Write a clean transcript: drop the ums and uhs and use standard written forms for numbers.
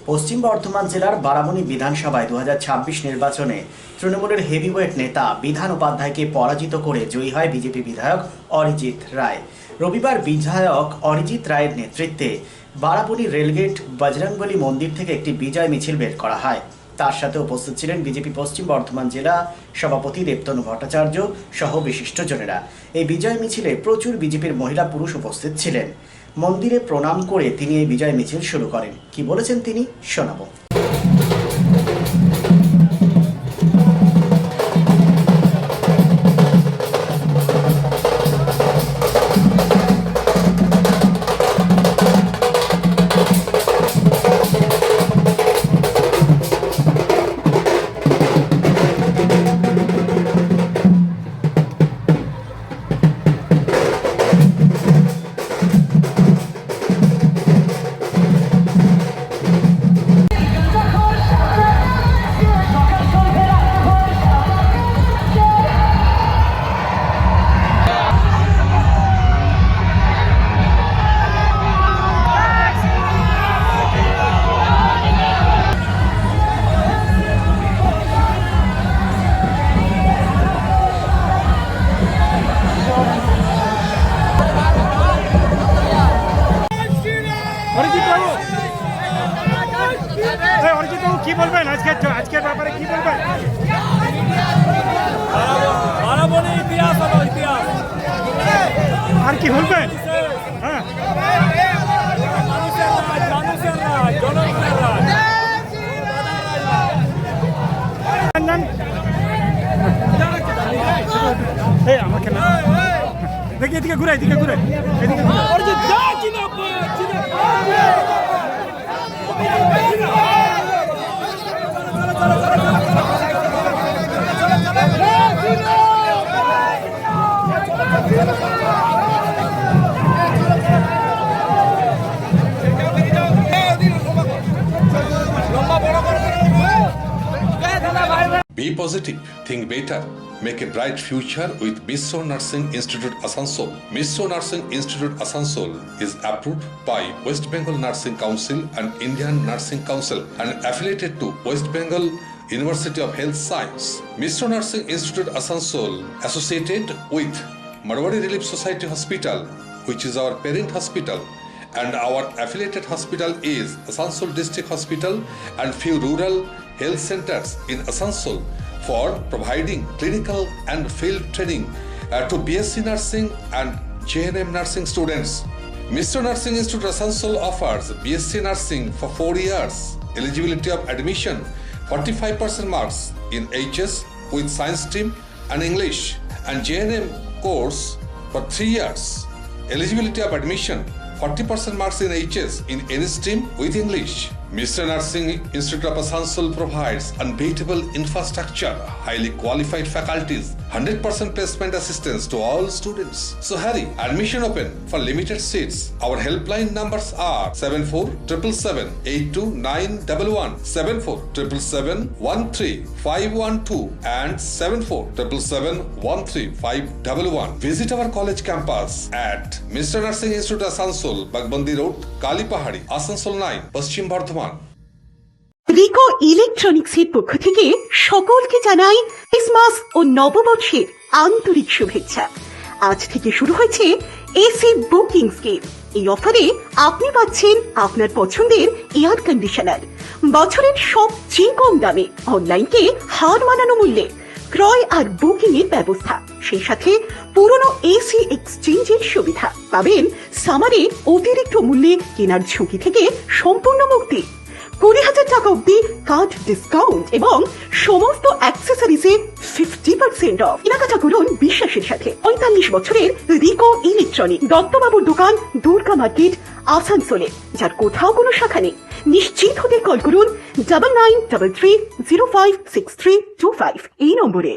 পশ্চিম বর্ধমান জেলার বারাবণী বিধানসভায় 2026 নির্বাচনে তৃণমূলের হেভিওয়েট নেতা বিধান উপাধ্যায়কে পরাজিত করে জয়ী হয় বিজেপি বিধায়ক অরিজিৎ রায়। রবিবার বিধায়ক অরিজিৎ রায়ের নেতৃত্বে বারাবণী রেলগেট বজরংবলী মন্দির থেকে একটি বিজয় মিছিল বের করা হয়। তার সাথে উপস্থিত ছিলেন বিজেপি পশ্চিম বর্ধমান জেলা সভাপতি দেবতনু ভট্টাচার্য সহ বিশিষ্টজনেরা। এই বিজয় মিছিলে প্রচুর বিজেপির মহিলা পুরুষ উপস্থিত ছিলেন। মন্দিরে প্রণাম করে তিনি এই বিজয় মিছিল শুরু করেন। কি বলেছেন তিনি শোনাবো। অরিজিৎ বাবু কি বলবেন আজকের ব্যাপারে কি বলবেন? বারাবণী ইতিহাস হলো ইতিহাস। আর কি বলবেন? হ্যাঁ, মানুষের রাজ, জনগণের রাজ। এই আমাকে না দেখি, এদিকে ঘুরে এদিকে ঘুরে এদিকে ঘুরে। অরিজিৎ জয় Be positive, think better, make a bright future with Missio Nursing Institute Asansol. Missio Nursing Institute Asansol is approved by West Bengal Nursing Council and Indian Nursing Council and affiliated to West Bengal University of Health Science. Missio Nursing Institute Asansol associated with Marwari Relief Society Hospital, which is our parent hospital, and our affiliated hospital is Asansol District Hospital and few rural health centers in Asansol for providing clinical and field training to BSc Nursing and JNM Nursing students. Mr. Nursing Institute Asansol offers BSc Nursing for 4 years. Eligibility of admission 45% marks in HS with science stream and English, and JNM course for 3 years. Eligibility of admission 40% marks in HS in any stream with English. Mr. Nursing Institute of Asansol provides unbeatable infrastructure, highly qualified faculties, 100% placement assistance to all students. So hurry, admission open for limited seats. Our helpline numbers are 7477782911, 7477713512 and 7477713511. Visit our college campus at Mr. Nursing Institute Asansol, Bagbandi Road, Kali Pahari, Asansol 9, Paschim Bardhaman. Rico ইলেকট্রনিক্সের পক্ষ থেকে সকলকে জানাই Christmas ও নববর্ষের আন্তরিক শুভেচ্ছা। আজ থেকে শুরু হয়েছে এসি বুকিং স্কিম। এই অফারে আপনি পাচ্ছেন আপনার পছন্দের এয়ার কন্ডিশনার বছরের সবচেয়ে কম দামে, অনলাইনকে হার মানানো মূল্যে ক্রয় আর বুকিং এর ব্যবস্থা, সেই সাথে পুরনো এসি এক্সচেঞ্জের সুবিধা পাবেন। সামারে অতিরিক্ত মূল্যে কেনার ঝুঁকি থেকে সম্পূর্ণ মুক্তি, 20,000 টাকা অব্দি কার্ড ডিসকাউন্ট এবং সমস্ত অ্যাক্সেসরিজে 50% অফ। কেনাকাটা করুন বিশ্বাসের সাথে। 45 বছরের রিকো ইলেকট্রনিক, দত্তবাবুর দোকান, দুর্গা মার্কেট, আসানসোলে, যার কোথাও কোনো শাখা নেই। নিশ্চিত হতে কল করুন 9933056325 এই নম্বরে।